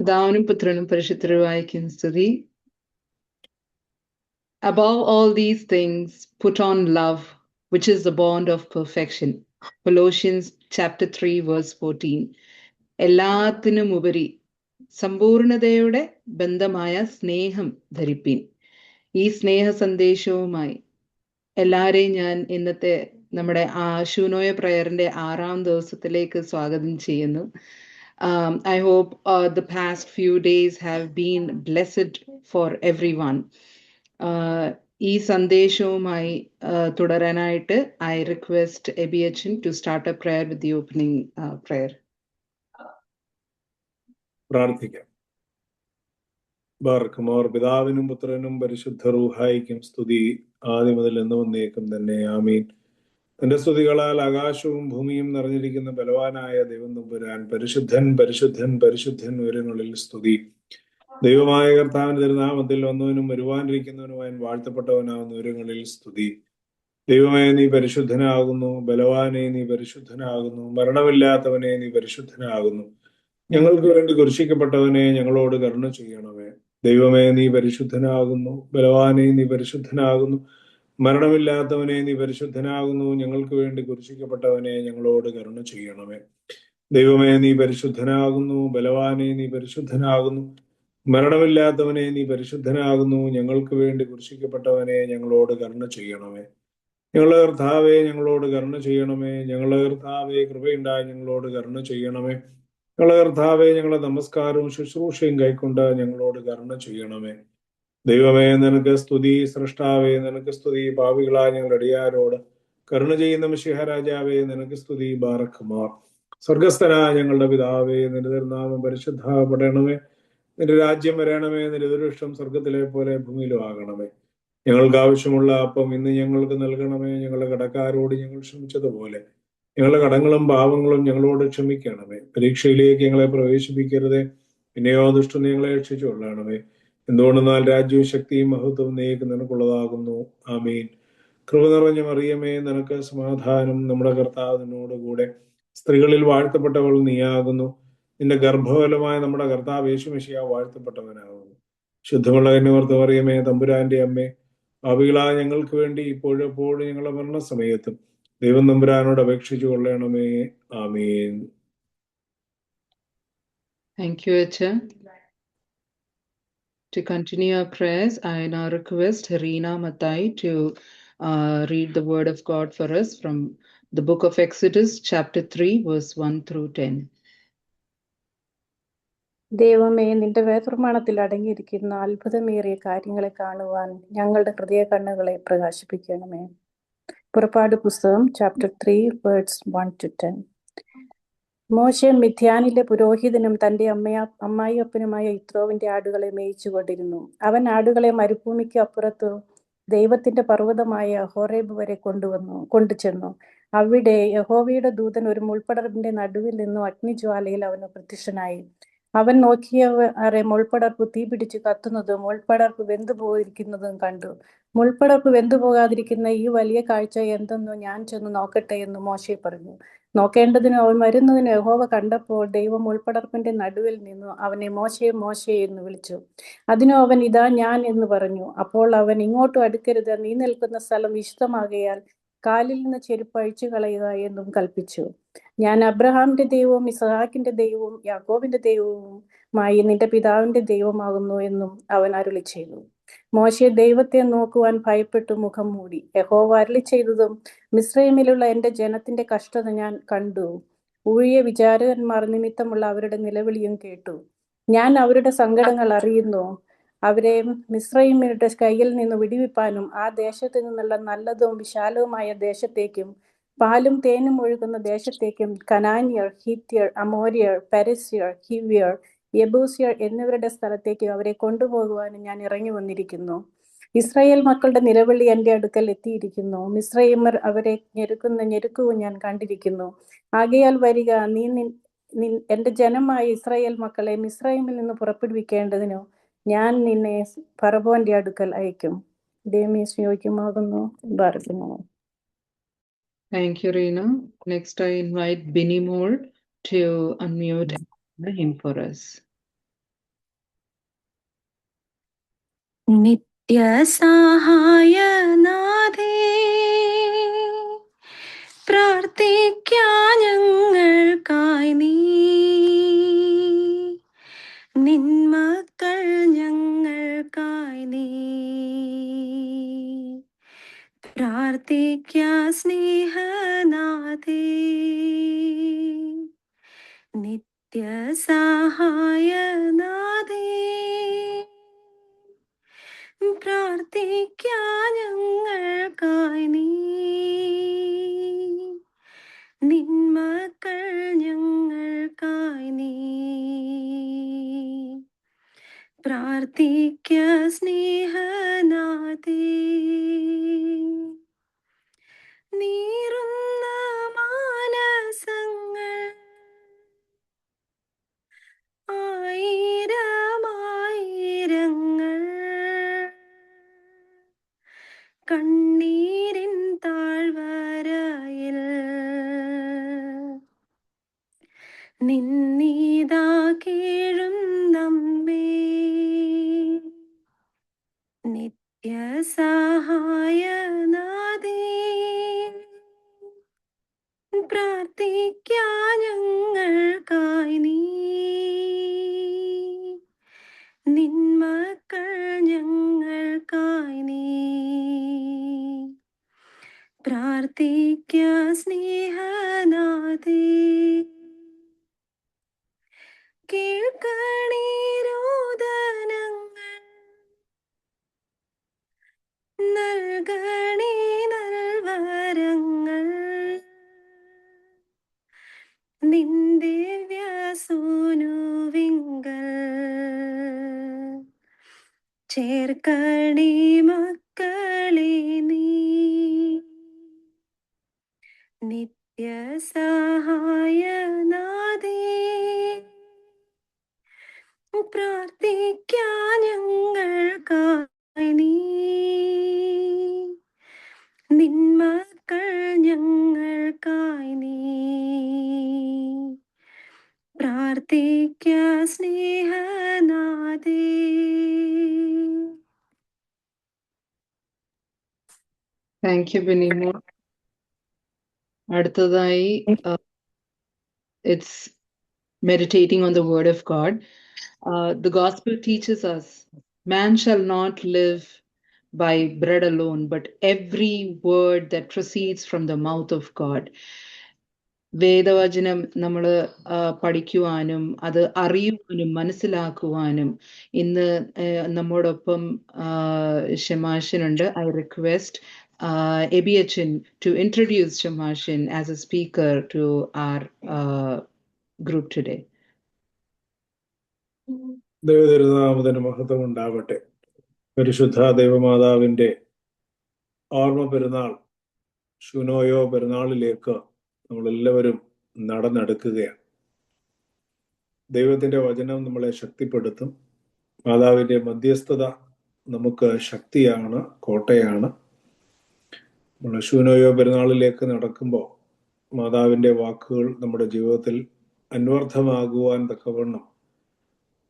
പിതാവിനും പുത്രനും പരിശുദ്ധരുമായിരിക്കും സ്തുതി. Above all these things, put on love, which is the bond of perfection. Colossians chapter 3, verse 14. എല്ലാത്തിനും ഉപരി സമ്പൂർണതയുടെ ബന്ധമായ സ്നേഹം ധരിപ്പിൻ. ഈ സ്നേഹ സന്ദേശവുമായി എല്ലാവരെയും ഞാൻ ഇന്നത്തെ നമ്മുടെ ശൂനോയ പ്രയറിന്റെ 6ാം ദിവസത്തിലേക്ക് സ്വാഗതം ചെയ്യുന്നു. I hope the past few days have been blessed for everyone. ഈ സന്ദേശവുമായി തുടരാനായിട്ട് I request Ebiachin to start a prayer with the opening prayer. പ്രാർത്ഥിക്കാം. ബാർക്കുമോർ പിതാവിനും പുത്രനും പരിശുദ്ധ റൂഹായിക്കും സ്തുതി, ആദ്യം മുതൽ എന്നും എന്നേക്കും തന്നെ. ആമീൻ. തന്റെ സ്തുതികളാൽ ആകാശവും ഭൂമിയും നിറഞ്ഞിരിക്കുന്ന ബലവാനായ ദൈവം തമ്പുരാൻ പരിശുദ്ധൻ പരിശുദ്ധൻ പരിശുദ്ധൻ ഉയരങ്ങളിൽ സ്തുതി. ദൈവമായ കർത്താവിന്റെ തിരുനാമത്തിൽ വന്നവനും വരുവാനിരിക്കുന്നവനുമായി വാഴ്ത്തപ്പെട്ടവനാകുന്ന ഉയരങ്ങളിൽ സ്തുതി. ദൈവമേ, നീ പരിശുദ്ധനാകുന്നു. ബലവാനെ, നീ പരിശുദ്ധനാകുന്നു. മരണമില്ലാത്തവനെ, നീ പരിശുദ്ധനാകുന്നു. ഞങ്ങൾക്ക് വേണ്ടി കുരിശിക്കപ്പെട്ടവനെ, ഞങ്ങളോട് കരുണ ചെയ്യണമേ. ദൈവമേ, നീ പരിശുദ്ധനാകുന്നു. ബലവാനെ, നീ പരിശുദ്ധനാകുന്നു. മരണമില്ലാത്തവനെ, നീ പരിശുദ്ധനാകുന്നു. ഞങ്ങൾക്ക് വേണ്ടി കുരിശിക്കപ്പെട്ടവനെ, ഞങ്ങളോട് കരുണ ചെയ്യണമേ. ദൈവമേ, നീ പരിശുദ്ധനാകുന്നു. ബലവാനെ, നീ പരിശുദ്ധനാകുന്നു. മരണമില്ലാത്തവനെ, നീ പരിശുദ്ധനാകുന്നു. ഞങ്ങൾക്ക് വേണ്ടി കുരിശിക്കപ്പെട്ടവനെ, ഞങ്ങളോട് കരുണ ചെയ്യണമേ. ഞങ്ങളുടെ കർത്താവേ, ഞങ്ങളോട് കരുണ ചെയ്യണമേ. ഞങ്ങളുടെ കർത്താവേ, കൃപയുണ്ടായി ഞങ്ങളോട് കരുണ ചെയ്യണമേ. ഞങ്ങളുടെ കർത്താവേ, ഞങ്ങളുടെ നമസ്കാരവും ശുശ്രൂഷയും കൈക്കൊണ്ട് ഞങ്ങളോട് കരുണ ചെയ്യണമേ. ദൈവമേ, നിനക്ക് സ്തുതി. സൃഷ്ടാവേ, നിനക്ക് സ്തുതി. പാപികളായ ഞങ്ങളുടെ അടിയാരോട് കരുണ ചെയ്യുന്ന മിശിഹ രാജാവേ, നിനക്ക് സ്തുതി. ബാറക്കുമാർ. സ്വർഗസ്ഥനായ ഞങ്ങളുടെ പിതാവേ, നിന്റെ തിരുനാമം പരിശുദ്ധപ്പെടണമേ. നിന്റെ രാജ്യം വരണമേ. നിന്റെ തിരുവിഷ്ടം സ്വർഗത്തിലെ പോലെ ഭൂമിയിലും ആകണമേ. ഞങ്ങൾക്ക് ആവശ്യമുള്ള അപ്പം ഇന്ന് ഞങ്ങൾക്ക് നൽകണമേ. ഞങ്ങളുടെ കടക്കാരോട് ഞങ്ങൾ ക്ഷമിച്ചതുപോലെ ഞങ്ങളുടെ കടങ്ങളും പാവങ്ങളും ഞങ്ങളോട് ക്ഷമിക്കണമേ. പരീക്ഷയിലേക്ക് ഞങ്ങളെ പ്രവേശിപ്പിക്കരുതേ, പിന്നെയോ ദുഷ്ടൻ ഞങ്ങളെ രക്ഷിച്ചുകൊള്ളണമേ. എന്തുകൊണ്ടെന്നാൽ രാജ്യവും ശക്തിയും മഹത്വവും നീക്ക് നിനക്കുള്ളതാകുന്നു. ആമീൻ. കൃപ നിറഞ്ഞ മറിയമേ, നിനക്ക് സമാധാനം. നമ്മുടെ കർത്താവ് നിന്നോടുകൂടെ സ്ത്രീകളിൽ വാഴ്ത്തപ്പെട്ടവൾ നീയാകുന്നു. നിന്റെ ഗർഭഫലമായ നമ്മുടെ കർത്താവ് യേശു മിശിഹാ വാഴ്ത്തപ്പെട്ടവനാകുന്നു. ശുദ്ധമുള്ള കന്യകർത്ത മറിയമേ, തമ്പുരാന്റെ അമ്മേ, പാപികളായ ഞങ്ങൾക്ക് വേണ്ടി ഇപ്പോഴും എപ്പോഴും ഞങ്ങളുടെ മരണസമയത്തും ദൈവം തമ്പുരാനോട് അപേക്ഷിച്ചു കൊള്ളണമേ. ആമീൻ. Thank you, Acha. To continue our prayers, I now request Reena Matai to read the word of God for us from the book of Exodus, chapter 3, verse 1 through 10. ദൈവമേ, നിന്റെ വേദപ്രമാണത്തിൽ അടങ്ങിയിരിക്കുന്ന അത്ഭുതമേറിയ കാര്യങ്ങളെ കാണുവാൻ ഞങ്ങളുടെ ഹൃദയ കണ്ണുകളെ പ്രകാശിപ്പിക്കണമേ. പുറപ്പാട് പുസ്തകം ചാപ്റ്റർ 3 വേർഡ്സ് 1 to 10. മോശെ മിദ്യാനിലെ പുരോഹിതനും തന്റെ അമ്മായിയപ്പനുമായ യിത്രോവിന്റെ ആടുകളെ മേയിച്ചുകൊണ്ടിരുന്നു. അവൻ ആടുകളെ മരുഭൂമിക്ക് അപ്പുറത്തു ദൈവത്തിന്റെ പർവ്വതമായ ഹോറേബ് വരെ കൊണ്ടുചെന്നു. അവിടെ യഹോവയുടെ ദൂതൻ ഒരു മുൾപ്പടർപ്പിന്റെ നടുവിൽ നിന്നും അഗ്നിജ്വാലയിൽ അവന് പ്രത്യക്ഷനായി. അവൻ നോക്കിയവരെ മുൾപ്പടർപ്പ് തീ പിടിച്ചു കത്തുന്നതും മുൾപ്പടർപ്പ് വെന്തുപോയിരിക്കുന്നതും കണ്ടു. മുൾപ്പടർപ്പ് വെന്തുപോകാതിരിക്കുന്ന ഈ വലിയ കാഴ്ച എന്തെന്നു ഞാൻ ചെന്ന് നോക്കട്ടെ എന്ന് മോശെ പറഞ്ഞു. നോക്കേണ്ടതിന് അവൻ വരുന്നതിന് യഹോവ കണ്ടപ്പോൾ ദൈവം മുൾപ്പടർപ്പിന്റെ നടുവിൽ നിന്നു അവനെ മോശെ മോശെ എന്ന് വിളിച്ചു. അതിനു അവൻ ഇതാ ഞാൻ എന്ന് പറഞ്ഞു. അപ്പോൾ അവൻ ഇങ്ങോട്ടും അടുക്കരുത്, നീ നിൽക്കുന്ന സ്ഥലം വിശുദ്ധമാകയാൽ കാലിൽ നിന്ന് ചെരുപ്പ് അഴിച്ചു കളയുക എന്നും കൽപ്പിച്ചു. ഞാൻ അബ്രഹാമിന്റെ ദൈവവും ഇസ്ഹാക്കിന്റെ ദൈവവും യാക്കോബിന്റെ ദൈവവുമായി നിന്റെ പിതാവിന്റെ ദൈവമാകുന്നു എന്നും അവൻ അരുളി ചെയ്തു. മോശെ ദൈവത്തെ നോക്കുവാൻ ഭയപ്പെട്ടു മുഖം മൂടി. യഹോവ അരുളി ചെയ്തതും മിസ്രയീമിലുള്ള എന്റെ ജനത്തിന്റെ കഷ്ടത ഞാൻ കണ്ടു. ഊഴിയ വിചാരകന്മാർ നിമിത്തമുള്ള അവരുടെ നിലവിളിയും കേട്ടു. ഞാൻ അവരുടെ സങ്കടങ്ങൾ അറിയുന്നു. അവരെ മിസ്രയീമ്യരുടെ കയ്യിൽ നിന്ന് വിടുവിപ്പാനും ആ ദേശത്തു നിന്നുള്ള നല്ലതും വിശാലവുമായ ദേശത്തേക്കും പാലും തേനും ഒഴുകുന്ന ദേശത്തേക്കും കനാന്യർ, ഹിത്യർ, അമോര്യർ, പെരിസ്യർ, ഹിവ്യർ, യെബൂസ്യർ എന്നിവരുടെ സ്ഥലത്തേക്ക് അവരെ കൊണ്ടുപോകുവാനും ഞാൻ ഇറങ്ങി വന്നിരിക്കുന്നു. ഇസ്രായേൽ മക്കളുടെ നിലവിളി എന്റെ അടുക്കൽ എത്തിയിരിക്കുന്നു. മിസ്രയീമർ അവരെ ഞെരുക്കുന്ന ഞെരുക്കവും ഞാൻ കണ്ടിരിക്കുന്നു. ആകയാൽ വരിക, നീ എന്റെ ജനമായ ഇസ്രായേൽ മക്കളെ മിസ്രയീമിൽ നിന്ന് പുറപ്പെടുവിക്കേണ്ടതിനു ഞാൻ നിന്നെ ഫറവോന്റെ അടുക്കൽ അയക്കും. ദേമീസ് യോഗ്യമാകുന്നു. ഭാരതമോ. Thank you, Reena. Next, I invite Binny Moore to unmute him for us. നിത്യസഹായനാഥേ, പ്രാർത്ഥിക്കാം ഞങ്ങൾക്കായി നീ. നിന്മക്കൾ ഞങ്ങൾക്കായി നീ. പ്രാർത്ഥിക്കാം സ്നേഹനാഥേ, നിത്യസഹായനാഥേ, പ്രാർത്ഥിക്കാം ഞങ്ങൾക്കായി നീ. നിന്മക്കൾ ഞങ്ങൾക്കായി നീ. പ്രാർത്ഥിക്കാം സ്നേഹനാഥേ. നീറുന്ന മാനസങ്ങൾ ആയിരമായിരങ്ങൾ, കണ്ണീരിൻ താഴ്വരയിൽ നിന്നീതാ കീഴും നമ്മേ. നിത്യസഹായനാഥേ, പ്രാർത്ഥിക്കാം ഞങ്ങൾക്കായി നീ. നിന്മക്കൾ ഞങ്ങൾക്കായി നീ. പ്രാർത്ഥിക്കാം സ്നേഹനാഥേ. കേൾക്കണേ രോദനങ്ങൾ, നൽകണേ നൽവരങ്ങൾ. നിന്റെ വ്യാസൂനുവിങ്കൽ ചേർക്കണേ മക്കളെ നീ. നിത്യസഹായനാഥേ, പ്രാർത്ഥിക്കാം ഞങ്ങൾക്കായി നീ. നിന്മക്കൾ ഞങ്ങൾക്കായി നീ. പ്രാർത്ഥിക്കാം സ്നേഹനാഥേ. Thank you Binimol. അടുത്തതായി it's meditating on the word of God. The gospel teaches us, man shall not live by bread alone, but every word that proceeds from the mouth of God. വേദവചനം നമ്മൾ പഠിക്കുവാനും അത് അറിയുവാനും മനസ്സിലാക്കുവാനും ഇന്ന് നമ്മോടൊപ്പം ഷമാഷിനുണ്ട്. I request Ebiachin to introduce Shamashin as a speaker to our group today. ദൈവതിരുനാമത്തിന് മഹത്വം ഉണ്ടാവട്ടെ. പരിശുദ്ധ ദൈവമാതാവിന്റെ ഓർമ്മ പെരുന്നാൾ ശുനോയോ പെരുന്നാളിലേക്ക് നമ്മളെല്ലാവരും നടന്നെടുക്കുകയാണ്. ദൈവത്തിന്റെ വചനം നമ്മളെ ശക്തിപ്പെടുത്തും. മാതാവിന്റെ മധ്യസ്ഥത നമുക്ക് ശക്തിയാണ്, കോട്ടയാണ്. നമ്മൾ ശൂനോയോ പെരുന്നാളിലേക്ക് നടക്കുമ്പോൾ മാതാവിന്റെ വാക്കുകൾ നമ്മുടെ ജീവിതത്തിൽ അന്വർത്ഥമാകുവാൻ തക്കവണ്ണം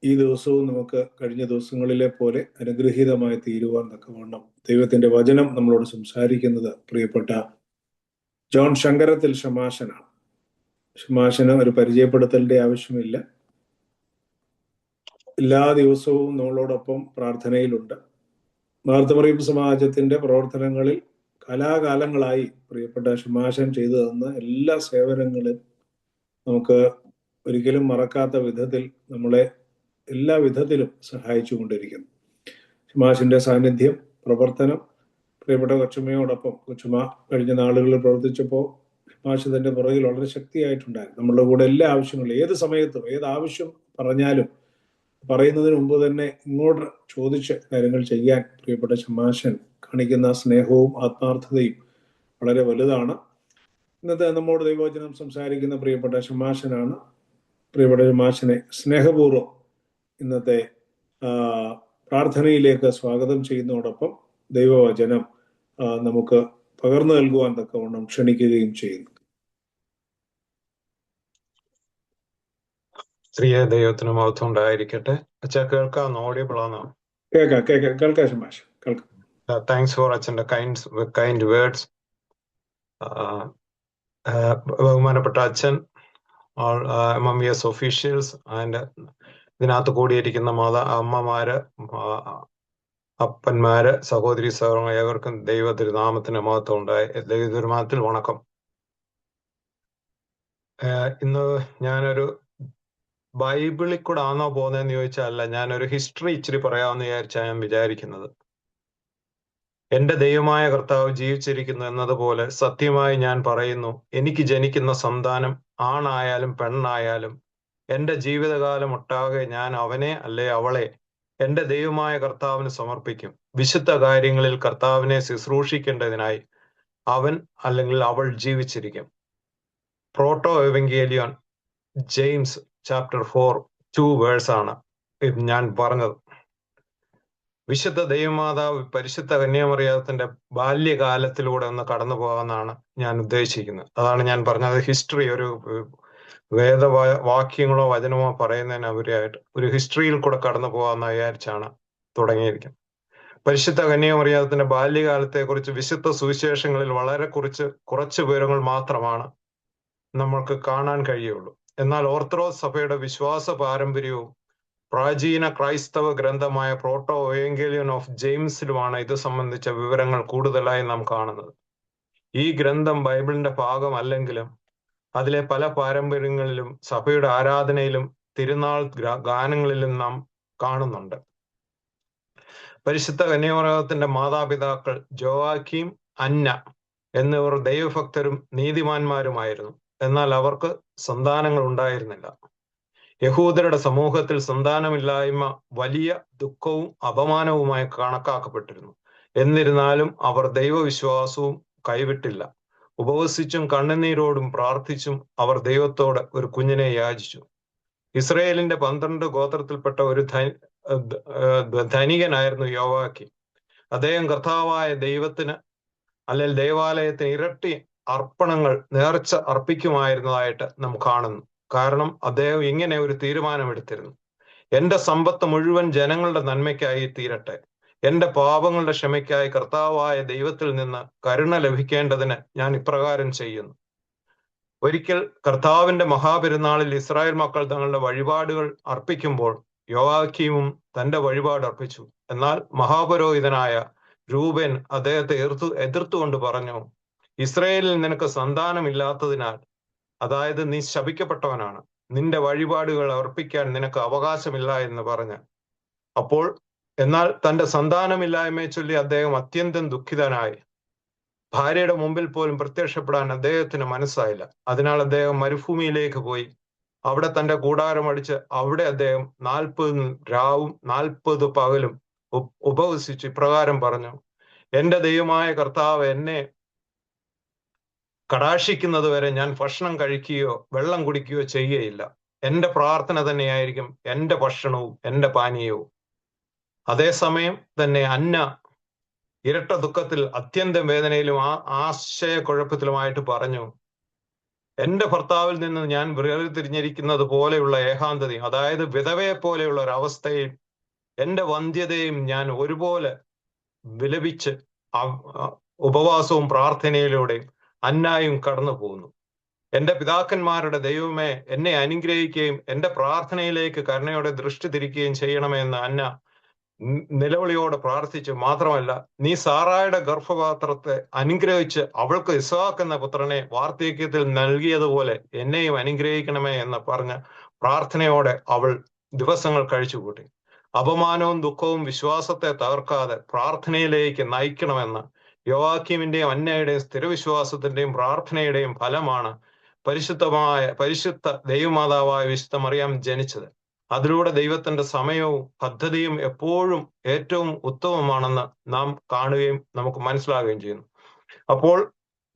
ഈ ദിവസവും നമുക്ക് കഴിഞ്ഞ ദിവസങ്ങളിലെ പോലെ അനുഗ്രഹീതമായി തീരുവാൻ തക്കവണ്ണം ദൈവത്തിന്റെ വചനം നമ്മളോട് സംസാരിക്കുന്നത് പ്രിയപ്പെട്ട ജോൺ ശങ്കരത്തിൽ ഷമാശനാണ്. ഷമാശന് ഒരു പരിചയപ്പെടുത്തലിന്റെ ആവശ്യമില്ല. എല്ലാ ദിവസവും നമ്മളോടൊപ്പം പ്രാർത്ഥനയിലുണ്ട്. മാർത്തമറിയം സമാജത്തിന്റെ പ്രവർത്തനങ്ങളിൽ കലാകാലങ്ങളായി പ്രിയപ്പെട്ട ഷമാശൻ ചെയ്തു തന്ന എല്ലാ സേവനങ്ങളും നമുക്ക് ഒരിക്കലും മറക്കാത്ത വിധത്തിൽ നമ്മളെ എല്ലാ വിധത്തിലും സഹായിച്ചു കൊണ്ടിരിക്കുന്നു. ഷമാശിന്റെ സാന്നിധ്യം, പ്രവർത്തനം പ്രിയപ്പെട്ട കൊച്ചുമ്മയോടൊപ്പം, കൊച്ചുമ്മ കഴിഞ്ഞ നാളുകളിൽ പ്രവർത്തിച്ചപ്പോൾ ഷമാശ് തന്റെ പുറകിൽ വളരെ ശക്തിയായിട്ടുണ്ടായിരുന്നു. നമ്മളുടെ കൂടെ എല്ലാ ആവശ്യങ്ങളും ഏത് സമയത്തും ഏത് ആവശ്യം പറഞ്ഞാലും പറയുന്നതിന് മുമ്പ് തന്നെ ഇങ്ങോട്ട് ചോദിച്ച് കാര്യങ്ങൾ ചെയ്യാൻ പ്രിയപ്പെട്ട ഷമാശൻ കാണിക്കുന്ന സ്നേഹവും ആത്മാർത്ഥതയും വളരെ വലുതാണ്. ഇന്നത്തെ നമ്മോട് ദൈവവചനം സംസാരിക്കുന്ന പ്രിയപ്പെട്ട ഷമാശനാണ്. പ്രിയപ്പെട്ട ഷമാശനെ സ്നേഹപൂർവ്വം ഇന്നത്തെ പ്രാർത്ഥനയിലേക്ക് സ്വാഗതം ചെയ്യുന്നതോടൊപ്പം ദൈവവചനം നമുക്ക് പകർന്നു നൽകുവാൻ തക്കവണ്ണം ക്ഷണിക്കുകയും ചെയ്യുന്നു. സ്ത്രീയ ദൈവത്തിന് മഹത്വം ഉണ്ടായിരിക്കട്ടെ. അച്ഛാ കേൾക്കാം, ഓഡിയബിൾ ആണോ? കേൾക്കാം ശമാശ്, കേൾക്കാം. Thanks for അച്ഛൻ്റെ kind words. ബഹുമാനപ്പെട്ട അച്ഛൻ, MMVS ഒഫീഷ്യൽസ് ആൻഡ് ഇതിനകത്ത് കൂടിയിരിക്കുന്ന അമ്മമാര്, അപ്പന്മാര്, സഹോദരി സഹോദരങ്ങൾ ഏവർക്കും ദൈവ തിരുനാമത്തിന് മഹത്വം ഉണ്ടായി. ദൈവ തിരുനാമത്തിൽ വണക്കം. ഇന്ന് ഞാനൊരു ബൈബിളിൽ കൂടെ ആണോ പോകുന്നതെന്ന് ചോദിച്ചാൽ ഞാനൊരു ഹിസ്റ്ററി ഇച്ചിരി പറയാമെന്ന് വിചാരിച്ചാണ് ഞാൻ വിചാരിക്കുന്നത്. എന്റെ ദൈവമായ കർത്താവ് ജീവിച്ചിരിക്കുന്നു എന്നതുപോലെ സത്യമായി ഞാൻ പറയുന്നു, എനിക്ക് ജനിക്കുന്ന സന്താനം ആണായാലും പെണ്ണായാലും എന്റെ ജീവിതകാലം ഒട്ടാകെ ഞാൻ അവനെ അല്ലെ അവളെ എന്റെ ദൈവമായ കർത്താവിന് സമർപ്പിക്കും. വിശുദ്ധ കാര്യങ്ങളിൽ കർത്താവിനെ ശുശ്രൂഷിക്കേണ്ടതിനായി അവൻ അല്ലെങ്കിൽ അവൾ ജീവിച്ചിരിക്കും. പ്രോട്ടോ എവങ്കേലിയോൻ ജെയിംസ് ചാപ്റ്റർ 4:2 വേഴ്സാണ് ഇത് ഞാൻ പറഞ്ഞത്. വിശുദ്ധ ദൈവമാതാവ് പരിശുദ്ധ കന്യാമറിയാത്തിന്റെ ബാല്യകാലത്തിലൂടെ ഒന്ന് കടന്നു പോകാമെന്നാണ് ഞാൻ ഉദ്ദേശിക്കുന്നത്. അതാണ് ഞാൻ പറഞ്ഞത്. ഹിസ്റ്ററി ഒരു വാക്യങ്ങളോ വചനമോ പറയുന്നതിനവരായിട്ട് ഒരു ഹിസ്റ്ററിയിൽ കൂടെ കടന്നു പോകാമെന്ന് വിചാരിച്ചാണ് തുടങ്ങിയിരിക്കുന്നത്. പരിശുദ്ധ കന്യാമറിയാത്തിന്റെ ബാല്യകാലത്തെക്കുറിച്ച് വിശുദ്ധ സുവിശേഷങ്ങളിൽ വളരെ കുറച്ച് വിവരങ്ങൾ മാത്രമാണ് നമ്മൾക്ക് കാണാൻ കഴിയുള്ളൂ. എന്നാൽ ഓർത്തഡോക്സ് സഭയുടെ വിശ്വാസ പാരമ്പര്യവും പ്രാചീന ക്രൈസ്തവ ഗ്രന്ഥമായ പ്രോട്ടോ എവങ്കേലിയൻ ഓഫ് ജെയിംസിലുമാണ് ഇത് സംബന്ധിച്ച വിവരങ്ങൾ കൂടുതലായി നാം കാണുന്നത്. ഈ ഗ്രന്ഥം ബൈബിളിന്റെ ഭാഗമല്ലെങ്കിലും അതിലെ പല പാരമ്പര്യങ്ങളിലും സഭയുടെ ആരാധനയിലും തിരുനാൾ ഗാനങ്ങളിലും നാം കാണുന്നുണ്ട്. പരിശുദ്ധ കന്യാമറിയത്തിന്റെ മാതാപിതാക്കൾ ജോവാക്കീം, അന്ന എന്നിവർ ദൈവഭക്തരും നീതിമാന്മാരുമായിരുന്നു. എന്നാൽ അവർക്ക് സന്താനങ്ങൾ ഉണ്ടായിരുന്നില്ല. യഹൂദരുടെ സമൂഹത്തിൽ സന്താനമില്ലായ്മ വലിയ ദുഃഖവും അപമാനവുമായി കണക്കാക്കപ്പെട്ടിരുന്നു. എന്നിരുന്നാലും അവർ ദൈവവിശ്വാസവും കൈവിട്ടില്ല. ഉപവസിച്ചും കണ്ണുനീരോടും പ്രാർത്ഥിച്ചും അവർ ദൈവത്തോട് ഒരു കുഞ്ഞിനെ യാചിച്ചു. ഇസ്രയേലിന്റെ 12 ഗോത്രത്തിൽപ്പെട്ട ഒരു ധനികനായിരുന്നു യോവാക്കീം. അദ്ദേഹം കർത്താവായ ദൈവത്തിന് അല്ലെങ്കിൽ ദേവാലയത്തിന് ഇരട്ടി അർപ്പണങ്ങൾ നേർച്ച അർപ്പിക്കുമായിരുന്നതായിട്ട് നാം കാണുന്നു. കാരണം അദ്ദേഹം ഇങ്ങനെ ഒരു തീരുമാനമെടുത്തിരുന്നു: എന്റെ സമ്പത്ത് മുഴുവൻ ജനങ്ങളുടെ നന്മയ്ക്കായി തീരട്ടെ. എന്റെ പാപങ്ങളുടെ ക്ഷമയ്ക്കായി കർത്താവായ ദൈവത്തിൽ നിന്ന് കരുണ ലഭിക്കേണ്ടതിന് ഞാൻ ഇപ്രകാരം ചെയ്യുന്നു. ഒരിക്കൽ കർത്താവിന്റെ മഹാപെരുന്നാളിൽ ഇസ്രായേൽ മക്കൾ തങ്ങളുടെ വഴിപാടുകൾ അർപ്പിക്കുമ്പോൾ യോവാക്കീമും തന്റെ വഴിപാട് അർപ്പിച്ചു. എന്നാൽ മഹാപുരോഹിതനായ രൂബേൻ അദ്ദേഹത്തെ എതിർത്തുകൊണ്ട് പറഞ്ഞു, ഇസ്രായേലിൽ നിനക്ക് സന്താനമില്ലാത്തതിനാൽ, അതായത് നീ ശപിക്കപ്പെട്ടവനാണ്, നിന്റെ വഴിപാടുകൾ അർപ്പിക്കാൻ നിനക്ക് അവകാശമില്ല എന്ന് പറഞ്ഞ്. എന്നാൽ തന്റെ സന്താനമില്ലായ്മയെ ചൊല്ലി അദ്ദേഹം അത്യന്തം ദുഃഖിതനായി. ഭാര്യയുടെ മുമ്പിൽ പോലും പ്രത്യക്ഷപ്പെടാൻ അദ്ദേഹത്തിന് മനസ്സായില്ല. അതിനാൽ അദ്ദേഹം മരുഭൂമിയിലേക്ക് പോയി അവിടെ തന്റെ കൂടാരം അടിച്ച് അവിടെ അദ്ദേഹം 40 രാവും 40 പകലും ഉപവസിച്ച് ഇപ്രകാരം പറഞ്ഞു: എന്റെ ദൈവമായ കർത്താവ് എന്നെ കടാക്ഷിക്കുന്നത് വരെ ഞാൻ ഭക്ഷണം കഴിക്കുകയോ വെള്ളം കുടിക്കുകയോ ചെയ്യുകയില്ല. എന്റെ പ്രാർത്ഥന തന്നെയായിരിക്കും എന്റെ ഭക്ഷണവും എന്റെ പാനീയവും. അതേസമയം തന്നെ അന്ന ഇരട്ട ദുഃഖത്തിൽ അത്യന്തം വേദനയിലും ആശയക്കുഴപ്പത്തിലുമായിട്ട് പറഞ്ഞു: എന്റെ ഭർത്താവിൽ നിന്ന് ഞാൻ വേർതിരിഞ്ഞിരിക്കുന്നത് പോലെയുള്ള ഏകാന്തതയും, അതായത് വിധവയെ പോലെയുള്ള ഒരു അവസ്ഥയും എന്റെ വന്ധ്യതയും ഞാൻ ഒരുപോലെ വിലപിച്ച് ഉപവാസവും പ്രാർത്ഥനയിലൂടെയും അന്നായും കടന്നു പോകുന്നു. എന്റെ പിതാക്കന്മാരുടെ ദൈവമേ, എന്നെ അനുഗ്രഹിക്കുകയും എന്റെ പ്രാർത്ഥനയിലേക്ക് കരുണയോടെ ദൃഷ്ടി തിരിക്കുകയും ചെയ്യണമെന്ന് അന്ന നിലവിളിയോടെ പ്രാർത്ഥിച്ചു. മാത്രമല്ല, നീ സാറായുടെ ഗർഭപാത്രത്തെ അനുഗ്രഹിച്ച് അവൾക്ക് ഇസ്ഹാക്ക് എന്ന പുത്രനെ വാർദ്ധക്യത്തിൽ നൽകിയതുപോലെ എന്നെയും അനുഗ്രഹിക്കണമേ എന്ന് പറഞ്ഞ് പ്രാർത്ഥനയോടെ അവൾ ദിവസങ്ങൾ കഴിച്ചുകൂട്ടി. അപമാനവും ദുഃഖവും വിശ്വാസത്തെ തകർക്കാതെ പ്രാർത്ഥനയിലേക്ക് നയിക്കണമെന്ന് യോവാക്കീമിന്റെയും അന്നയുടെയും സ്ഥിരവിശ്വാസത്തിന്റെയും പ്രാർത്ഥനയുടെയും ഫലമാണ് പരിശുദ്ധ ദൈവമാതാവായ വിശുദ്ധ മറിയാം ജനിച്ചത്. അതിലൂടെ ദൈവത്തിന്റെ സമയവും പദ്ധതിയും എപ്പോഴും ഏറ്റവും ഉത്തമമാണെന്ന് നാം കാണുകയും നമുക്ക് മനസ്സിലാകുകയും ചെയ്യുന്നു. അപ്പോൾ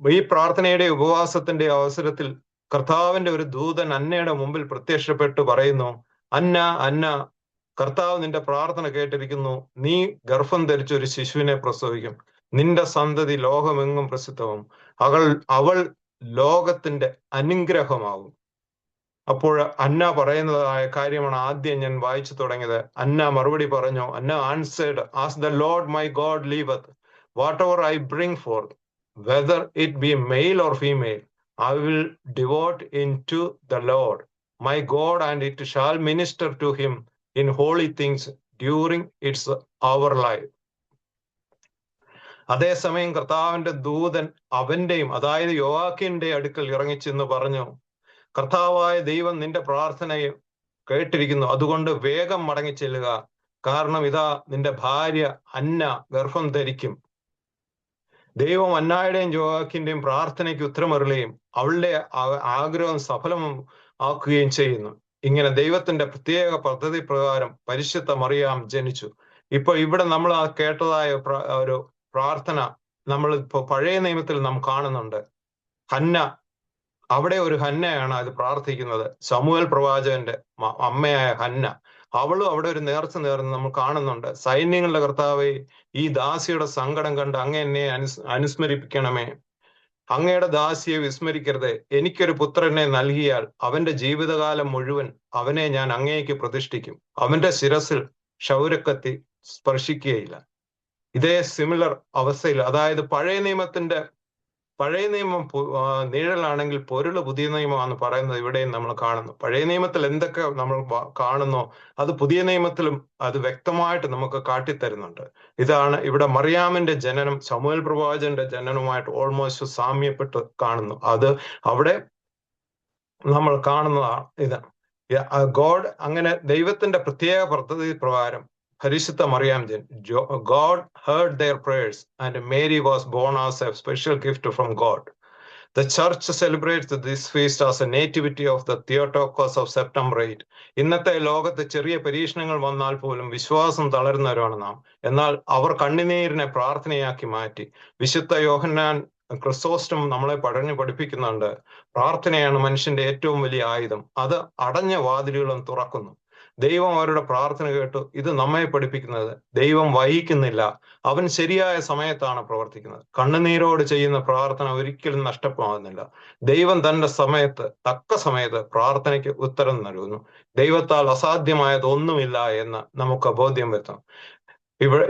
ഈ പ്രാർത്ഥനയുടെ ഉപവാസത്തിന്റെ അവസരത്തിൽ കർത്താവിന്റെ ഒരു ദൂതൻ അന്നയുടെ മുമ്പിൽ പ്രത്യക്ഷപ്പെട്ടു പറയുന്നു: അന്ന, അന്ന, കർത്താവ് നിന്റെ പ്രാർത്ഥന കേട്ടിരിക്കുന്നു. നീ ഗർഭം ധരിച്ച് ഒരു ശിശുവിനെ പ്രസവിക്കും. നിന്റെ സന്തതി ലോകമെങ്ങും പ്രസിദ്ധവും. അവൾ ലോകത്തിന്റെ അനുഗ്രഹമാകും. അപ്പോൾ അന്ന പറയുന്നതായ കാര്യമാണ് ആദ്യം ഞാൻ വായിച്ചു തുടങ്ങിയത്. അന്ന മറുപടി പറഞ്ഞു, Anna answered, as the Lord my God liveth, whatever I bring forth, whether it be male or female, I will devote into the Lord my God, and it shall minister to him in holy things during its our life. അതേസമയം കർത്താവിന്റെ ദൂതൻ അവന്റെയും, അതായത് യോവാക്കിന്റെ അടുക്കൽ ഇറങ്ങിച്ചെന്ന് പറഞ്ഞു, കർത്താവായ ദൈവം നിന്റെ പ്രാർത്ഥനയെ കേട്ടിരിക്കുന്നു, അതുകൊണ്ട് വേഗം മടങ്ങിച്ചെല്ലുക, കാരണം ഇതാ നിന്റെ ഭാര്യ അന്ന ഗർഭം ധരിക്കും. ദൈവം അന്നായുടെയും യോവാക്കിന്റെയും പ്രാർത്ഥനയ്ക്ക് ഉത്തരമരുളുകയും അവളുടെ ആഗ്രഹം സഫലം ആക്കുകയും ചെയ്യുന്നു. ഇങ്ങനെ ദൈവത്തിന്റെ പ്രത്യേക പദ്ധതി പ്രകാരം പരിശുദ്ധ മറിയാം ജനിച്ചു. ഇപ്പൊ ഇവിടെ നമ്മൾ കേട്ടതായ ഒരു പ്രാർത്ഥന നമ്മൾ ഇപ്പൊ പഴയ നിയമത്തിൽ നാം കാണുന്നുണ്ട്. ഹന്ന, അവിടെ ഒരു ഹന്നയാണ് അത് പ്രാർത്ഥിക്കുന്നത്, ശമൂവേൽ പ്രവാചകന്റെ അമ്മയായ ഹന്ന. അവളും അവിടെ ഒരു നേർച്ച നേർന്ന് നമ്മൾ കാണുന്നുണ്ട്. സൈന്യങ്ങളുടെ കർത്താവേ, ഈ ദാസിയുടെ സങ്കടം കണ്ട് അങ്ങ് എന്നെ അനുസ്മരിപ്പിക്കണമേ, അങ്ങയുടെ ദാസിയെ വിസ്മരിക്കരുത്. എനിക്കൊരു പുത്രനെ നൽകിയാൽ അവന്റെ ജീവിതകാലം മുഴുവൻ അവനെ ഞാൻ അങ്ങേക്ക് പ്രതിഷ്ഠിക്കും, അവന്റെ ശിരസിൽ ക്ഷൗരക്കത്തി സ്പർശിക്കുകയില്ല. ഇതേ സിമിലർ അവസ്ഥയിൽ, അതായത് പഴയ നിയമം നിഴലാണെങ്കിൽ പൊരുള് പുതിയ നിയമമാണെന്ന് പറയുന്നത് ഇവിടെയും നമ്മൾ കാണുന്നു. പഴയ നിയമത്തിൽ എന്തൊക്കെ നമ്മൾ കാണുന്നോ അത് പുതിയ നിയമത്തിലും അത് വ്യക്തമായിട്ട് നമുക്ക് കാട്ടിത്തരുന്നുണ്ട്. ഇതാണ് ഇവിടെ മറിയാമിന്റെ ജനനം ശമൂവേൽ പ്രവാചകന്റെ ജനനവുമായിട്ട് ഓൾമോസ്റ്റ് സാമ്യപ്പെട്ട് കാണുന്നു. അത് അവിടെ നമ്മൾ കാണുന്നതാണ്. ഇത് ഗോഡ്, അങ്ങനെ ദൈവത്തിന്റെ പ്രത്യേക പദ്ധതി പ്രകാരം പരിശുദ്ധ മറിയാം God heard their prayers and Mary was born as a special gift from God. The church celebrates this feast as a nativity of the Theotokos of September 8. ഇന്നത്തെ ലോകത്ത് ചെറിയ പരീക്ഷണങ്ങൾ വന്നാൽ പോലും വിശ്വാസം തളരുന്നവരാണ് നാം. എന്നാൽ അവർ കണ്ണുനീരിനെ പ്രാർത്ഥനയാക്കി മാറ്റി. വിശുദ്ധ യോഹന്നാൻ ക്രിസോസ്റ്റം നമ്മളെ പഠിപ്പിക്കുന്നുണ്ട്, പ്രാർത്ഥനയാണ് മനുഷ്യന്റെ ഏറ്റവും വലിയ ആയുധം, അത് അടഞ്ഞ വാതിലുകളും തുറക്കുന്നു. ദൈവം അവരുടെ പ്രാർത്ഥന കേട്ടു. ഇത് നമ്മെ പഠിപ്പിക്കുന്നത് ദൈവം വൈകിക്കുന്നില്ല, അവൻ ശരിയായ സമയത്താണ് പ്രവർത്തിക്കുന്നത്. കണ്ണുനീരോട് ചെയ്യുന്ന പ്രാർത്ഥന ഒരിക്കലും നഷ്ടമാകുന്നില്ല. ദൈവം തന്റെ തക്ക സമയത്ത് പ്രാർത്ഥനയ്ക്ക് ഉത്തരം നൽകുന്നു. ദൈവത്താൽ അസാധ്യമായത് ഒന്നുമില്ല എന്ന് നമുക്ക് ബോധ്യം വരുത്തണം.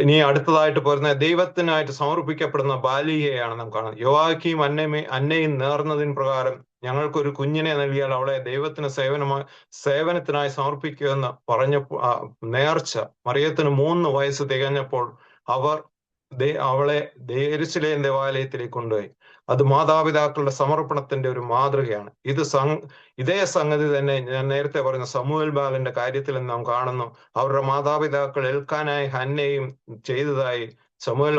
ഇനി അടുത്തതായിട്ട് പോരുന്ന ദൈവത്തിനായിട്ട് സമർപ്പിക്കപ്പെടുന്ന ബാലികയാണ് നാം കാണുന്നത്. യോവാക്കിയും അന്നയും നേർന്നതിന് പ്രകാരം ഞങ്ങൾക്കൊരു കുഞ്ഞിനെ നൽകിയാൽ അവളെ ദൈവത്തിന് സേവനത്തിനായി സമർപ്പിക്കുമെന്ന് പറഞ്ഞ നേർച്ച മറിയത്തിന് 3 വയസ്സ് തികഞ്ഞപ്പോൾ അവളെ യെരൂശലേം ദേവാലയത്തിലേക്ക് കൊണ്ടുപോയി. അത് മാതാപിതാക്കളുടെ സമർപ്പണത്തിന്റെ ഒരു മാതൃകയാണ്. ഇതേ സംഗതി തന്നെ ഞാൻ നേരത്തെ പറഞ്ഞ ശമൂവേൽ ബാലന്റെ കാര്യത്തിൽ നാം കാണുന്നു. അവരുടെ മാതാപിതാക്കൾ എൽക്കാനായി ഹന്നയും ചെയ്തതായി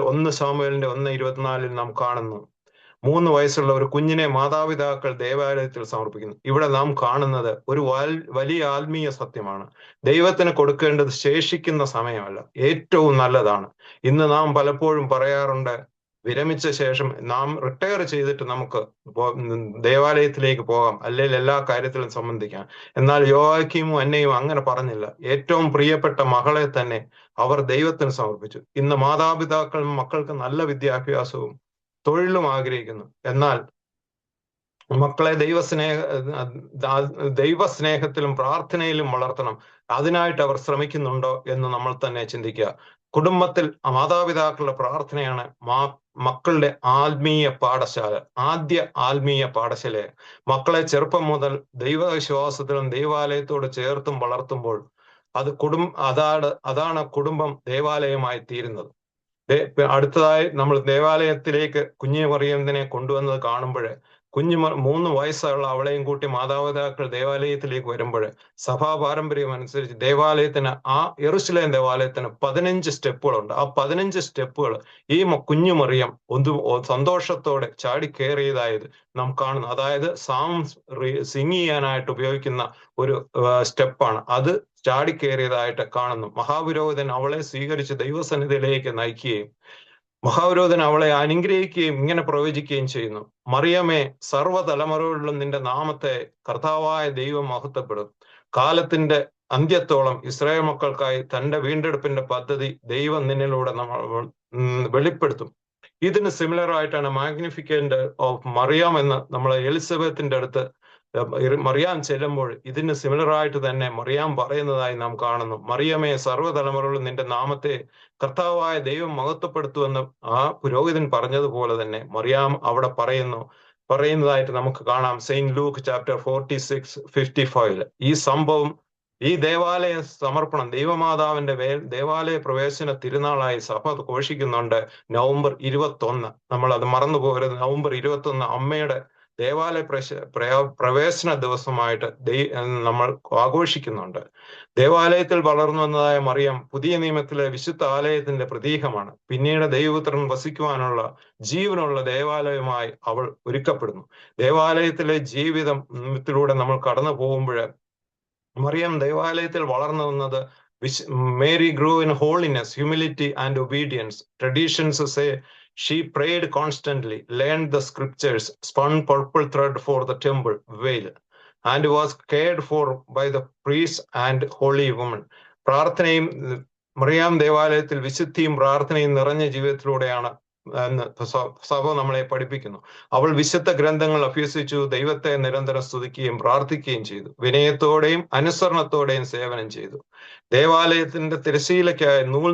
1 ശമൂവേലിന്റെ 1:24 നാം കാണുന്നു. 3 വയസ്സുള്ള ഒരു കുഞ്ഞിനെ മാതാപിതാക്കൾ ദേവാലയത്തിൽ സമർപ്പിക്കുന്നു. ഇവിടെ നാം കാണുന്നത് ഒരു വലിയ ആത്മീയ സത്യമാണ്. ദൈവത്തിന് കൊടുക്കേണ്ടത് ശേഷിക്കുന്ന സമയമല്ല, ഏറ്റവും നല്ലതാണ്. ഇന്ന് നാം പലപ്പോഴും പറയാറുണ്ട്, വിരമിച്ച ശേഷം നാം റിട്ടയർ ചെയ്തിട്ട് നമുക്ക് ദേവാലയത്തിലേക്ക് പോകാം, അല്ലെങ്കിൽ എല്ലാ കാര്യത്തിലും സംബന്ധിക്കാം. എന്നാൽ യോവാക്കീമും അന്നയും അങ്ങനെ പറഞ്ഞില്ല. ഏറ്റവും പ്രിയപ്പെട്ട മകളെ തന്നെ അവർ ദൈവത്തിന് സമർപ്പിച്ചു. ഇന്ന് മാതാപിതാക്കൾ മക്കൾക്ക് നല്ല വിദ്യാഭ്യാസവും തൊഴിലും ആഗ്രഹിക്കുന്നു. എന്നാൽ മക്കളെ ദൈവസ്നേഹത്തിലും പ്രാർത്ഥനയിലും വളർത്തണം. അതിനായിട്ട് അവർ ശ്രമിക്കുന്നുണ്ടോ എന്ന് നമ്മൾ തന്നെ ചിന്തിക്കുക. കുടുംബത്തിൽ മാതാപിതാക്കളുടെ പ്രാർത്ഥനയാണ് മക്കളുടെ ആത്മീയ പാഠശാല, ആദ്യ ആത്മീയ പാഠശാല. മക്കളെ ചെറുപ്പം മുതൽ ദൈവവിശ്വാസത്തിലും ദൈവാലയത്തോട് ചേർത്തും വളർത്തുമ്പോൾ അതാണ് കുടുംബം ദേവാലയമായി തീരുന്നത്. അടുത്തതായി നമ്മൾ ദേവാലയത്തിലേക്ക് കുഞ്ഞു മറിയത്തിനെ കൊണ്ടുവന്നത് കാണുമ്പോൾ, 3 വയസ്സുള്ള അവളെയും കൂട്ടി മാതാപിതാക്കൾ ദേവാലയത്തിലേക്ക് വരുമ്പോൾ സഭാ പാരമ്പര്യം അനുസരിച്ച് ദേവാലയത്തിന്, യെരൂശലേം ദേവാലയത്തിന് 15 സ്റ്റെപ്പുകളുണ്ട്. ആ 15 സ്റ്റെപ്പുകൾ ഈ കുഞ്ഞു മറിയം സന്തോഷത്തോടെ ചാടി കയറിയതായത് നാം കാണുന്നു. അതായത് സിംഗ് ചെയ്യാനായിട്ട് ഉപയോഗിക്കുന്ന ഒരു സ്റ്റെപ്പാണ് അത്. ചാടിക്കേറിയതായിട്ട് കാണുന്നു. മഹാപുരോഹിതൻ അവളെ സ്വീകരിച്ച് ദൈവസന്നിധിയിലേക്ക് നയിക്കുകയും മഹാപുരോഹിതൻ അവളെ അനുഗ്രഹിക്കുകയും ഇങ്ങനെ പ്രവചിക്കുകയും ചെയ്യുന്നു. മറിയമേ, സർവ്വതലമുറകളിലും നിന്റെ നാമത്തെ കർത്താവായ ദൈവം മഹത്വപ്പെടും. കാലത്തിന്റെ അന്ത്യത്തോളം ഇസ്രായേൽ മക്കൾക്കായി തന്റെ വീണ്ടെടുപ്പിന്റെ പദ്ധതി ദൈവം നിന്നിലൂടെ വെളിപ്പെടുത്തും. ഇതിന് സിമിലർ ആയിട്ടാണ് മാഗ്നിഫിക്കന്റ് ഓഫ് മറിയാം എന്ന് നമ്മൾ എലിസബത്തിന്റെ അടുത്ത് മറിയാം ചെല്ലുമ്പോൾ ഇതിന് സിമിലറായിട്ട് തന്നെ മറിയാം പറയുന്നതായി നാം കാണുന്നു. മറിയമേ, സർവ്വതലമുറകളും നിന്റെ നാമത്തെ കർത്താവായ ദൈവം മഹത്വപ്പെടുത്തുമെന്ന് ആ പുരോഹിതൻ പറഞ്ഞതുപോലെ തന്നെ മറിയാം അവിടെ പറയുന്നതായിട്ട് നമുക്ക് കാണാം. സെയിന്റ് ലൂക്ക് ചാപ്റ്റർ 46:55 ഈ സംഭവം, ഈ ദേവാലയ സമർപ്പണം, ദൈവമാതാവിന്റെ ദേവാലയ പ്രവേശന തിരുനാളായി സഭ ഘോഷിക്കുന്നുണ്ട് നവംബർ 21. നമ്മൾ അത് മറന്നു പോകരുത്. നവംബർ 21 അമ്മയുടെ ദേവാലയ പ്രവേശന ദിവസമായിട്ട് നമ്മൾ ആഘോഷിക്കുന്നുണ്ട്. ദേവാലയത്തിൽ വളർന്നു വന്നതായ മറിയം പുതിയ നിയമത്തിലെ വിശുദ്ധ ആലയത്തിന്റെ പ്രതീകമാണ്. പിന്നീട് ദൈവപുത്രൻ വസിക്കുവാനുള്ള ജീവനുള്ള ദേവാലയമായി അവൾ ഒരുക്കപ്പെടുന്നു. ദേവാലയത്തിലെ ജീവിതത്തിലൂടെ നമ്മൾ കടന്നു പോകുമ്പോൾ മറിയം ദേവാലയത്തിൽ വളർന്നു വന്നത് Mary grew in holiness, humility and obedience. Traditions say she prayed constantly, learned the scriptures, spun purple thread for the temple veil, and was cared for by the priests and holy women. പ്രാർത്ഥനയും മറിയാം ദേവാലയത്തിൽ വിശുദ്ധിയും പ്രാർത്ഥനയും നിറഞ്ഞ ജീവിതത്തിലൂടെയാണ് സഭ നമ്മളെ പഠിപ്പിക്കുന്നു. അവൾ വിശുദ്ധ ഗ്രന്ഥങ്ങൾ അഭ്യസിച്ചു, ദൈവത്തെ നിരന്തരം സ്തുതിക്കുകയും പ്രാർത്ഥിക്കുകയും ചെയ്തു. വിനയത്തോടെയും അനുസരണത്തോടെയും സേവനം ചെയ്തു. ദേവാലയത്തിന്റെ തിരശീലയ്ക്കായി നൂൽ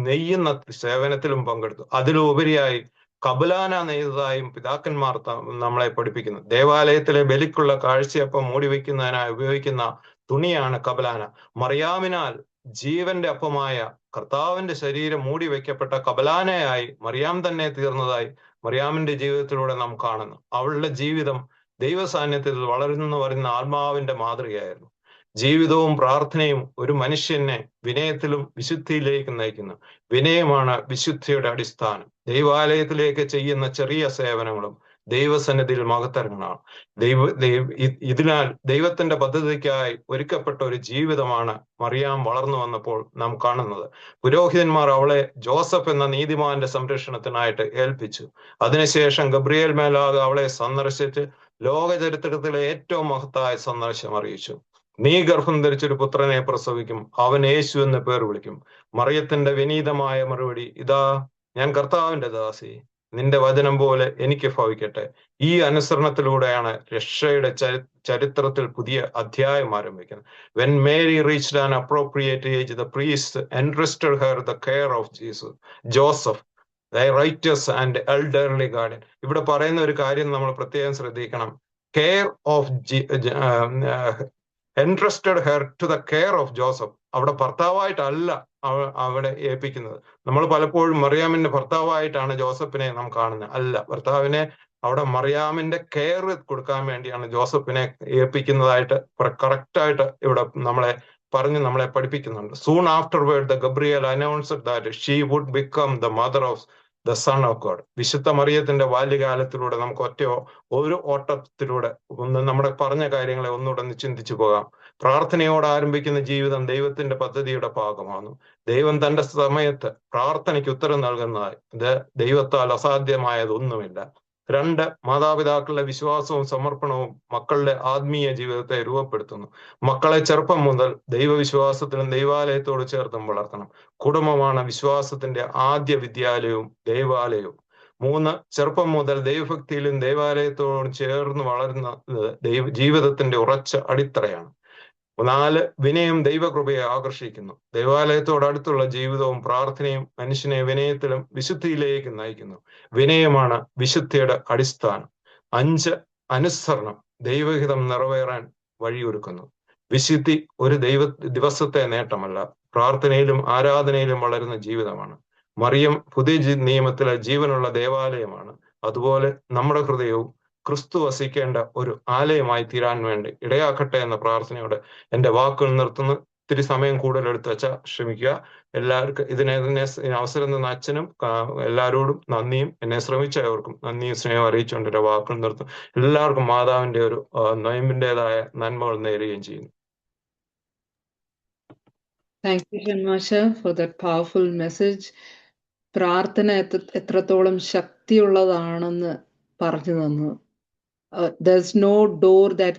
നെയ്യുന്ന സേവനത്തിലും പങ്കെടുത്തു. അതിലുപരിയായി കബലാന നെയ്തതായും പിതാക്കന്മാർ നമ്മളെ പഠിപ്പിക്കുന്നു. ദേവാലയത്തിലെ ബലിക്കുള്ള കാഴ്ചയപ്പം മൂടിവെക്കുന്നതിനായി ഉപയോഗിക്കുന്ന തുണിയാണ് കബലാന. മറിയാമിനാൽ ജീവന്റെ അപ്പമായ കർത്താവിന്റെ ശരീരം മൂടി വയ്ക്കപ്പെട്ട കബലാനയായി മറിയാം തന്നെ തീർന്നതായി മറിയാമിന്റെ ജീവിതത്തിലൂടെ നാം കാണുന്നു. അവളുടെ ജീവിതം ദൈവസാന്നിധ്യത്തിൽ വളർന്നു വരുന്ന ആത്മാവിന്റെ മാതൃകയായിരുന്നു. ജീവിതവും പ്രാർത്ഥനയും ഒരു മനുഷ്യനെ വിനയത്തിലും വിശുദ്ധിയിലേക്ക് നയിക്കുന്നു. വിനയമാണ് വിശുദ്ധിയുടെ അടിസ്ഥാനം. ദൈവാലയത്തിലേക്ക് ചെയ്യുന്ന ചെറിയ സേവനങ്ങളും ദൈവസന്നിധിയിൽ മഹത്തരങ്ങളാണ്. ഇതിനാൽ ദൈവത്തിന്റെ പദ്ധതിക്കായി ഒരുക്കപ്പെട്ട ഒരു ജീവിതമാണ് മറിയാം വളർന്നു വന്നപ്പോൾ നാം കാണുന്നത്. പുരോഹിതന്മാർ അവളെ ജോസഫ് എന്ന നീതിമാന്റെ സംരക്ഷണത്തിനായിട്ട് ഏൽപ്പിച്ചു. അതിനുശേഷം ഗബ്രിയേൽ മേലാകെ അവളെ സന്ദർശിച്ച് ലോക ചരിത്രത്തിലെ ഏറ്റവും മഹത്തായ സന്ദർശനം അറിയിച്ചു. നീ ഗർഭം ധരിച്ചൊരു പുത്രനെ പ്രസവിക്കും, അവൻ യേശു എന്ന് പേർ വിളിക്കും. മറിയത്തിന്റെ വിനീതമായ മറുപടി, ഇതാ ഞാൻ കർത്താവിന്റെ ദാസി, നിന്റെ വചനം പോലെ എനിക്ക് ഭവിക്കട്ടെ. ഈ അനുസരണത്തിലൂടെയാണ് രക്ഷയുടെ ചരിത്രത്തിൽ പുതിയ അധ്യായം ആരംഭിക്കുന്നത്. When Mary reached an appropriate age, the priest entrusted her the care of Joseph, the righteous and elderly guardian. ഇവിടെ പറയുന്ന ഒരു കാര്യം നമ്മൾ പ്രത്യേകം ശ്രദ്ധിക്കണം. Care of entrusted her to the care of Joseph. അവിടെ ഭർത്താവായിട്ടല്ല അവിടെ ഏൽപ്പിക്കുന്നത്. നമ്മൾ പലപ്പോഴും മറിയാമിന്റെ ഭർത്താവായിട്ടാണ് ജോസഫിനെ നാം കാണുന്നത്. അല്ല, ഭർത്താവിനെ അവിടെ മറിയാമിന്റെ കെയർ കൊടുക്കാൻ വേണ്ടിയാണ് ജോസഫിനെ ഏൽപ്പിക്കുന്നതായിട്ട് കറക്റ്റായിട്ട് ഇവിടെ നമ്മളെ പഠിപ്പിക്കുന്നുണ്ട്. Soon afterward, the Gabriel announced that she would become the mother of the Son of God. വിശുദ്ധ മറിയത്തിന്റെ ബാല്യകാലത്തിലൂടെ നമുക്ക് ഒരു ഓട്ടത്തിലൂടെ നമ്മുടെ പറഞ്ഞ കാര്യങ്ങളെ ഒന്നുകൂടെ ചിന്തിച്ചു പോകാം. പ്രാർത്ഥനയോടെ ആരംഭിക്കുന്ന ജീവിതം ദൈവത്തിന്റെ പദ്ധതിയുടെ ഭാഗമാണ്. ദൈവം തന്റെ സമയത്ത് പ്രാർത്ഥനയ്ക്ക് ഉത്തരം നൽകുന്നതായി ഇത് ദൈവത്താൽ അസാധ്യമായതൊന്നുമില്ല. 2, മാതാപിതാക്കളുടെ വിശ്വാസവും സമർപ്പണവും മക്കളുടെ ആത്മീയ ജീവിതത്തെ രൂപപ്പെടുത്തുന്നു. മക്കളെ ചെറുപ്പം മുതൽ ദൈവവിശ്വാസത്തിലും ദൈവാലയത്തോട് ചേർത്തും വളർത്തണം. കുടുംബമാണ് വിശ്വാസത്തിന്റെ ആദ്യ വിദ്യാലയവും ദൈവാലയവും. 3, ചെറുപ്പം മുതൽ ദൈവഭക്തിയിലും ദൈവാലയത്തോടും ചേർന്ന് വളരുന്നത് ജീവിതത്തിന്റെ ഉറച്ച അടിത്തറയാണ്. 4, വിനയം ദൈവകൃപയെ ആകർഷിക്കുന്നു. ദൈവാലയത്തോടടുത്തുള്ള ജീവിതവും പ്രാർത്ഥനയും മനുഷ്യനെ വിനയത്തിലും വിശുദ്ധിയിലേക്ക് നയിക്കുന്നു. വിനയമാണ് വിശുദ്ധിയുടെ അടിസ്ഥാനം. 5, അനുസരണം ദൈവഹിതം നിറവേറാൻ വഴിയൊരുക്കുന്നു. വിശുദ്ധി ഒരു ദിവസത്തെ നേട്ടമല്ല, പ്രാർത്ഥനയിലും ആരാധനയിലും വളരുന്ന ജീവിതമാണ്. മറിയം പുതിയ നിയമത്തിലെ ജീവനുള്ള ദേവാലയമാണ്. അതുപോലെ നമ്മുടെ ഹൃദയവും ക്രിസ്തു വസിക്കേണ്ട ഒരു ആലയമായി തീരാൻ വേണ്ടി ഇടയാക്കട്ടെ എന്ന പ്രാർത്ഥനയോടെ എൻ്റെ വാക്കുകൾ നിർത്തുന്നു. ഇത്തിരി സമയം കൂടുതൽ എടുത്ത് വെച്ചാൽ ക്ഷമിക്കുക. എല്ലാവർക്കും ഇതിനെ അവസരം തന്ന അച്ഛനും എല്ലാവരോടും നന്ദിയും എന്നെ ശ്രമിച്ചവർക്കും നന്ദിയും സ്നേഹം അറിയിച്ചുകൊണ്ട് എൻ്റെ വാക്കുകൾ നിർത്തും. എല്ലാവർക്കും മാതാവിന്റെ ഒരു നൊയമ്പിൻ്റെതായ നന്മകൾ നേരുകയും ചെയ്യുന്നു. Thank you, Shanmasha, for that powerful message. പ്രാർത്ഥന എത്രത്തോളം ശക്തിയുള്ളതാണെന്ന് പറഞ്ഞു തന്നു. There's no door that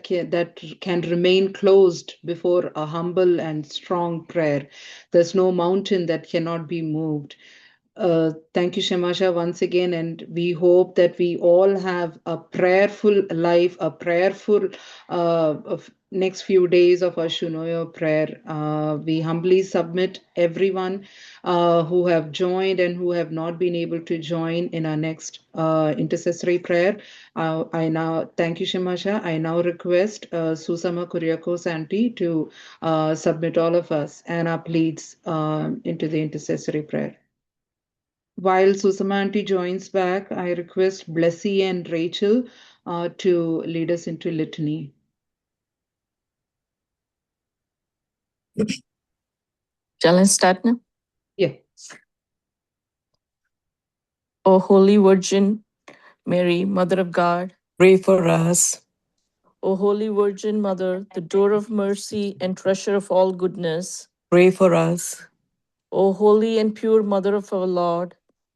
can remain closed before a humble and strong prayer. There's no mountain that cannot be moved. Thank you, Shamasha, once again, and we hope that we all have a prayerful life, a prayerful of next few days of our Shunoyo prayer. We humbly submit everyone who have joined and who have not been able to join in our next intercessory prayer. I now thank you, Shamasha. I now request Susama Kuriakos Auntie to submit all of us and our pleads into the intercessory prayer. While Susama Auntie joins back, I request Blessy and Rachel to lead us into litany. Shall I start now? Yeah. O Holy Virgin Mary, Mother of God, Pray for us. O Holy Virgin Mother, the door of mercy and treasure of all goodness, Pray for us. O holy and pure Mother of our Lord,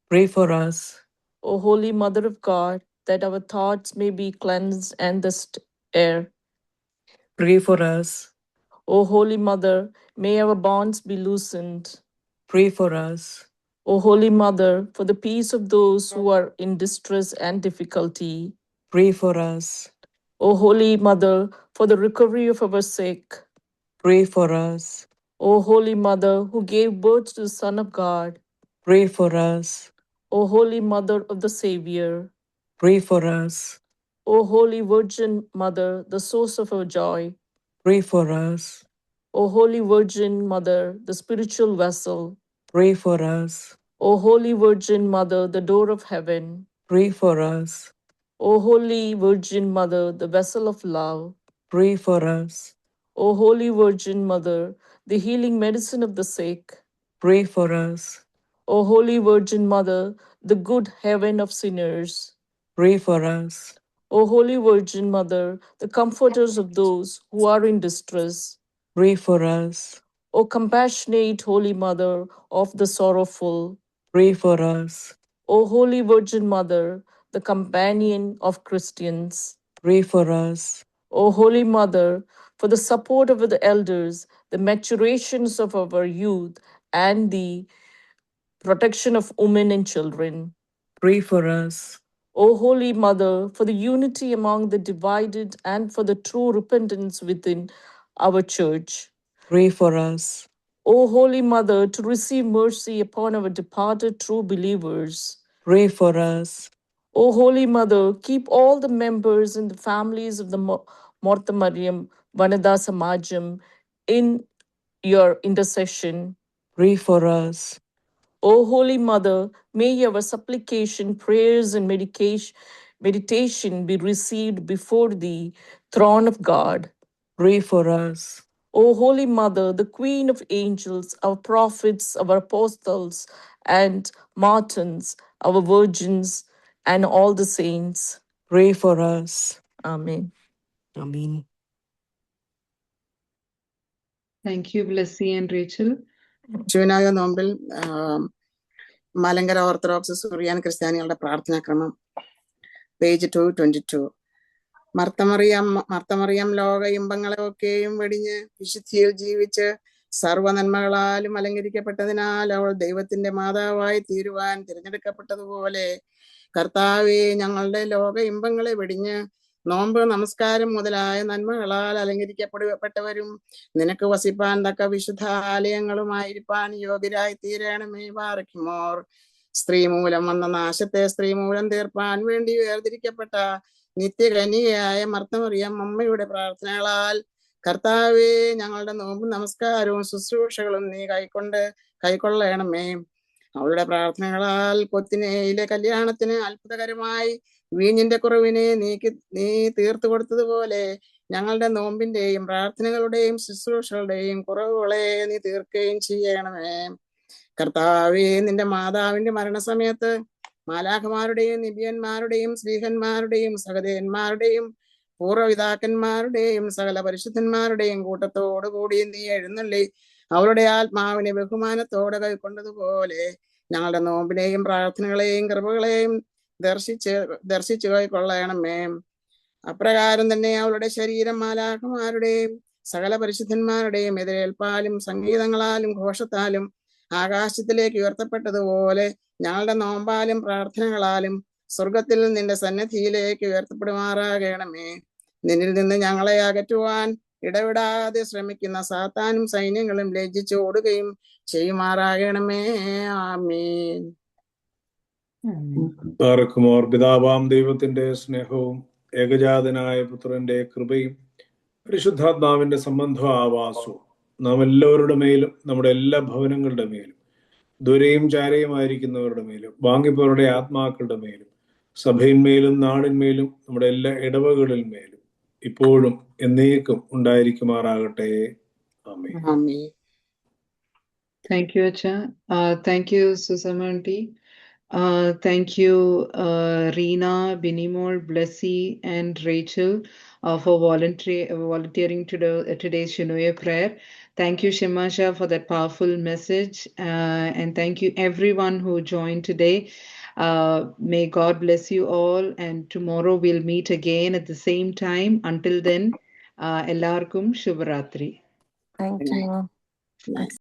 Pray for us. O Holy Mother of God, that our thoughts may be cleansed and the air. Pray for us. O Holy Mother, may our bonds be loosened. Pray for us. O Holy Mother, for the peace of those who are in distress and difficulty. Pray for us. O Holy Mother, for the recovery of our sick. Pray for us. O Holy Mother, who gave birth to the Son of God. Pray for us. O Holy Mother of the Savior. Pray for us. O Holy Virgin Mother, the source of our joy. Pray for us. O Holy Virgin Mother, the spiritual vessel. Pray for us. O Holy Virgin Mother, the door of heaven. Pray for us. O Holy Virgin Mother, the vessel of love. Pray for us. O Holy Virgin Mother, the healing medicine of the sick. Pray for us. O Holy Virgin Mother, the good heaven of sinners. Pray for us. O Holy Virgin Mother, the comforters of those who are in distress. Pray for us. O compassionate Holy Mother of the sorrowful. Pray for us. O Holy Virgin Mother, the companion of Christians. Pray for us. O Holy Mother, for the support of the elders, the maturations of our youth, and the protection of women and children. Pray for us. O Holy Mother, for the unity among the divided and for the true repentance within our church. Pray for us. O Holy Mother, to receive mercy upon our departed true believers. Pray for us. O Holy Mother, keep all the members and the families of the Mortha Mariam Vanada Samajam in your intercession. Pray for us. O Holy Mother, may our supplication, prayers, and meditation be received before the throne of God. Pray for us. O Holy Mother, the Queen of angels, our prophets, our apostles, and martyrs, our virgins, and all the saints. Pray for us. Amen. Amen. Thank you, Blessy and Rachel. ശിവനായ നോമ്പിൽ Malankara orthodox സുറിയാൻ ക്രിസ്ത്യാനികളുടെ പ്രാർത്ഥനാക്രമം page 222. Marth Mariam ലോക ഇമ്പങ്ങളെയൊക്കെയും വെടിഞ്ഞ് വിശുദ്ധിയിൽ ജീവിച്ച് സർവ്വനന്മകളാലും അലങ്കരിക്കപ്പെട്ടതിനാൽ അവൾ ദൈവത്തിന്റെ മാതാവായി തീരുവാൻ തിരഞ്ഞെടുക്കപ്പെട്ടതുപോലെ കർത്താവേ, ഞങ്ങളുടെ ലോക ഇമ്പങ്ങളെ വെടിഞ്ഞ് നോമ്പ്, നമസ്കാരം മുതലായ നന്മകളാൽ അലങ്കരിക്കപ്പെട്ടവരും നിനക്ക് വസിപ്പാൻ തക്ക വിശുദ്ധ ആലയങ്ങളുമായിരിക്കാൻ യോഗ്യരായി തീരണമേ. ബാറക്കുമോർ. സ്ത്രീ മൂലം വന്ന നാശത്തെ സ്ത്രീ മൂലം തീർപ്പാൻ വേണ്ടി വേർതിരിക്കപ്പെട്ട നിത്യകന്യകയായ മർത്തമറിയം അമ്മയുടെ പ്രാർത്ഥനകളാൽ കർത്താവേ, ഞങ്ങളുടെ നോമ്പും നമസ്കാരവും ശുശ്രൂഷകളും നീ കൈക്കൊള്ളണമേ. അവളുടെ പ്രാർത്ഥനകളാൽ കൊത്തിനയിലെ കല്യാണത്തിന് അത്ഭുതകരമായി വീഞ്ഞിന്റെ കുറവിനെ നീ തീർത്തു കൊടുത്തതുപോലെ ഞങ്ങളുടെ നോമ്പിന്റെയും പ്രാർത്ഥനകളുടെയും ശുശ്രൂഷകളുടെയും കുറവുകളെ നീ തീർക്കുകയും ചെയ്യണമേ. കർത്താവേ, നിന്റെ മാതാവിന്റെ മരണസമയത്ത് മാലാഖമാരുടെയും നിബിയന്മാരുടെയും സ്ലീഹന്മാരുടെയും സഹദേവന്മാരുടെയും പൂർവ്വപിതാക്കന്മാരുടെയും സകല പരിശുദ്ധന്മാരുടെയും കൂട്ടത്തോടുകൂടി നീ എഴുന്നള്ളി അവരുടെ ആത്മാവിനെ ബഹുമാനത്തോടെ കൈക്കൊണ്ടതുപോലെ ഞങ്ങളുടെ നോമ്പിനെയും പ്രാർത്ഥനകളെയും കൃപകളെയും ദർശിച്ചു കൈക്കൊള്ളണമേ. അപ്രകാരം തന്നെ അവളുടെ ശരീരം മാലാഖമാരുടെയും സകല പരിശുദ്ധന്മാരുടെയും എതിരേൽപ്പാലും സംഗീതങ്ങളാലും ഘോഷത്താലും ആകാശത്തിലേക്ക് ഉയർത്തപ്പെട്ടതുപോലെ ഞങ്ങളുടെ നോമ്പാലും പ്രാർത്ഥനകളാലും സ്വർഗത്തിൽ നിന്റെ സന്നിധിയിലേക്ക് ഉയർത്തപ്പെടുമാറാകണമേ. നിന്നിൽ നിന്ന് ഞങ്ങളെ അകറ്റുവാൻ ഇടവിടാതെ ശ്രമിക്കുന്ന സാത്താനും സൈന്യങ്ങളും ലജ്ജിച്ച് ഓടുകയും ചെയ്യുമാറാകണമേ. ആമേൻ. പാറക്കുമോർ പിതാവാം ദൈവത്തിന്റെ സ്നേഹവും ഏകജാതനായ പുത്രന്റെ കൃപയും പരിശുദ്ധാത്മാവിന്റെ സംബന്ധ ആവാസവും നാം എല്ലാവരുടെ മേലും നമ്മുടെ എല്ലാ ഭവനങ്ങളുടെ മേലും ദൂരെയും ചാരയുമായിരിക്കുന്നവരുടെ മേലും വാങ്ങിപ്പോരുടെ ആത്മാക്കളുടെ മേലും സഭയിന്മേലും നാടിന്മേലും നമ്മുടെ എല്ലാ ഇടവകളിൽ മേലും ഇപ്പോഴും എന്നേക്കും ഉണ്ടായിരിക്കുമാറാകട്ടെ. ആമേൻ. ആമേൻ. Thank you, Acha. Thank you, Susama Aunty. Thank you, Reena, Binimol, Blessy, and Rachel for volunteering to today's Shinoya prayer. Thank you, Shimasha, for that powerful message. And thank you, everyone who joined today. May God bless you all. And tomorrow we'll meet again at the same time. Until then, ellarkum Shubharatri. Thank you. Nice.